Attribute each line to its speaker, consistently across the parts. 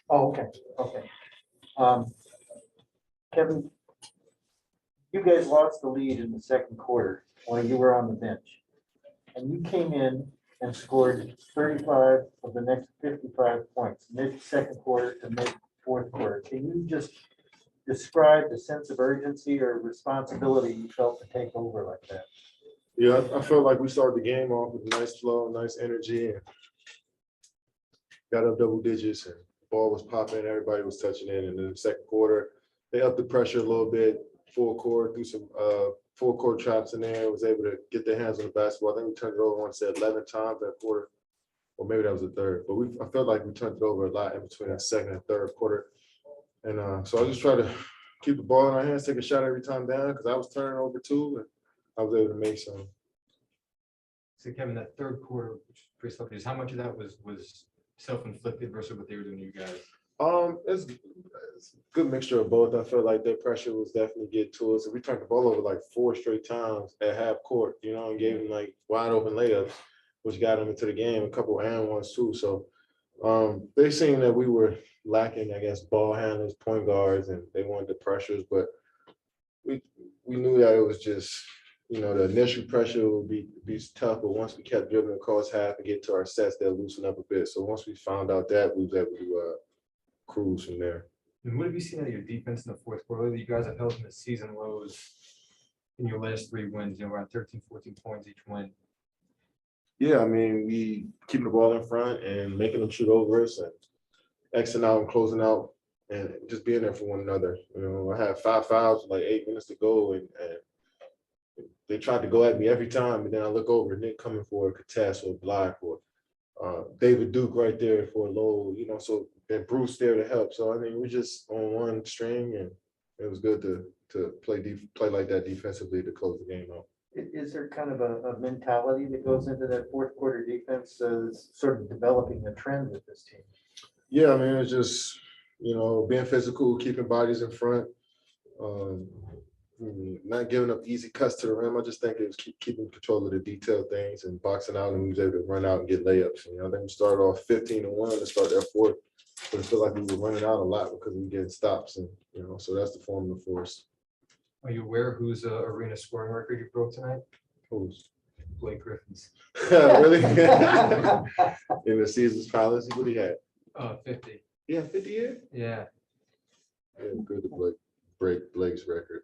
Speaker 1: Oh, okay, okay. Kevin, you guys lost the lead in the second quarter while you were on the bench. And you came in and scored 35 of the next 55 points, mid-second quarter to mid-fourth quarter. Can you just describe the sense of urgency or responsibility you felt to take over like that?
Speaker 2: Yeah, I felt like we started the game off with a nice flow, nice energy, and got up double digits, and the ball was popping, everybody was touching in. And in the second quarter, they upped the pressure a little bit, full court, threw some full court traps in there, was able to get their hands on the basketball. I think we turned it over, 11 times that quarter, or maybe that was the third. But I felt like we turned it over a lot in between that second and third quarter. And so I just try to keep the ball in our hands, take a shot every time down, because I was turning over too, and I was able to make some.
Speaker 3: So Kevin, that third quarter, which is pretty selfish, how much of that was self-inflicted versus what they were doing to you guys?
Speaker 2: It's a good mixture of both. I feel like their pressure was definitely getting to us. We turned the ball over like 4 straight times at half court, and gave them like wide open layups, which got them into the game, a couple and ones too. So they seen that we were lacking, I guess, ball handlers, point guards, and they wanted the pressures, but we knew that it was just, the initial pressure would be tough, but once we kept dribbling across half and get to our sets, they'll loosen up a bit. So once we found out that, we was able to cruise from there.
Speaker 3: And what have you seen out of your defense in the fourth quarter? You guys have held in the season lows in your last 3 wins, around 13, 14 points each win.
Speaker 2: Yeah, I mean, we keeping the ball in front and making them shoot over us and Xing out and closing out and just being there for one another. I had 5 fouls with like 8 minutes to go, and they tried to go at me every time, and then I look over, Nick coming for a contest or a block, or David Duke right there for a low, so and Bruce there to help. So I mean, we're just on one string, and it was good to play like that defensively to close the game out.
Speaker 1: Is there kind of a mentality that goes into that fourth quarter defense, sort of developing a trend with this team?
Speaker 2: Yeah, I mean, it's just, being physical, keeping bodies in front, not giving up easy cuts to the rim. I just think it was keeping control of the detailed things and boxing out, and we was able to run out and get layups. I think we started off 15-1 to start that fourth, but I feel like we were running out a lot because we were getting stops, and so that's the formula for us.
Speaker 3: Are you aware whose arena scoring record you broke tonight?
Speaker 2: Who's?
Speaker 3: Blake Griffin's.
Speaker 2: Really? In the Caesar's Palace, what he had?
Speaker 3: 50.
Speaker 2: Yeah, 50 years?
Speaker 3: Yeah.
Speaker 2: Yeah, good to break Blake's record.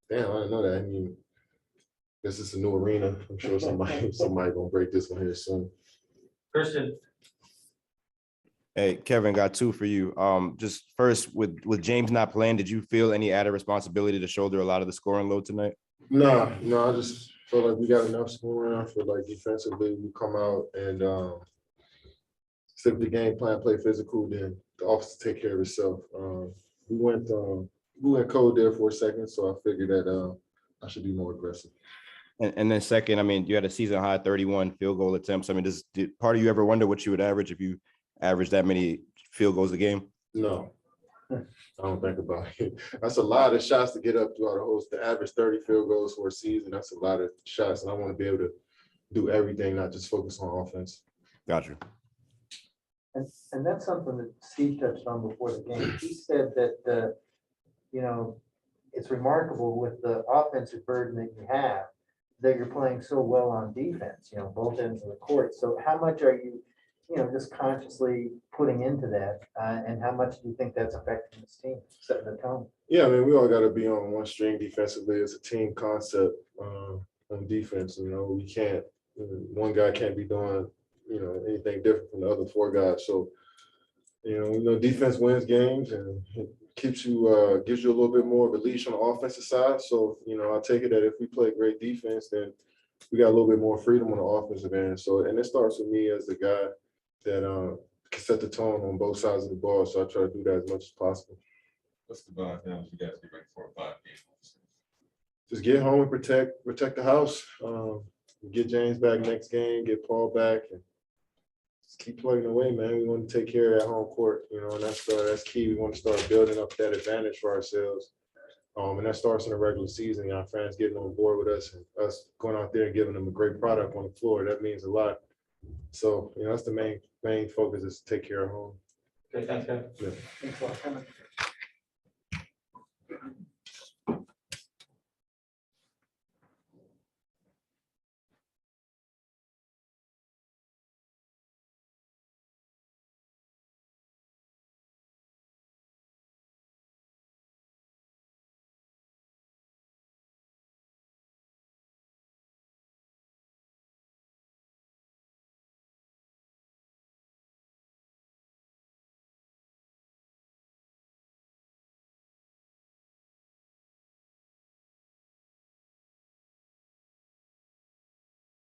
Speaker 2: Damn, I didn't know that. I mean, this is a new arena. I'm sure somebody gonna break this one here soon.
Speaker 1: Christian.
Speaker 4: Hey, Kevin, got 2 for you. Just first, with James not playing, did you feel any added responsibility to shoulder a lot of the scoring load tonight?
Speaker 2: No, I just feel like we got enough scoring. I feel like defensively we come out and stick with the game plan, play physical, then the offense take care of itself. We went cold there for a second, so I figured that I should be more aggressive.
Speaker 4: And then second, I mean, you had a season high 31 field goal attempts. I mean, did part of you ever wonder what you would average if you average that many field goals a game?
Speaker 2: No, I don't think about it. That's a lot of shots to get up throughout a whole. To average 30 field goals for a season, that's a lot of shots, and I want to be able to do everything, not just focus on offense.
Speaker 4: Gotcha.
Speaker 1: And that's something that Steve touched on before the game. He said that, it's remarkable with the offensive burden that you have, that you're playing so well on defense, both ends of the court. So how much are you, just consciously putting into that? And how much do you think that's affecting this team, setting the tone?
Speaker 2: Yeah, I mean, we all got to be on one string defensively. It's a team concept on defense. We can't, one guy can't be doing, anything different from the other 4 guys. So, defense wins games, and it keeps you, gives you a little bit more of a leash on the offensive side. So, I take it that if we play great defense, then we got a little bit more freedom on the offensive end. So, and it starts with me as the guy that can set the tone on both sides of the ball. So I try to do that as much as possible.
Speaker 5: What's the bond now? You guys be ready for a 5 games?
Speaker 2: Just get home and protect the house. Get James back next game, get Paul back, and just keep plugging away, man. We want to take care of that home court, and that's key. We want to start building up that advantage for ourselves And that starts in the regular season, our fans getting on board with us and us going out there and giving them a great product on the floor. That means a lot. So, that's the main focus is to take care of home.
Speaker 3: Okay, thanks, Kevin.
Speaker 2: Yeah.
Speaker 1: Thanks a lot, Kevin.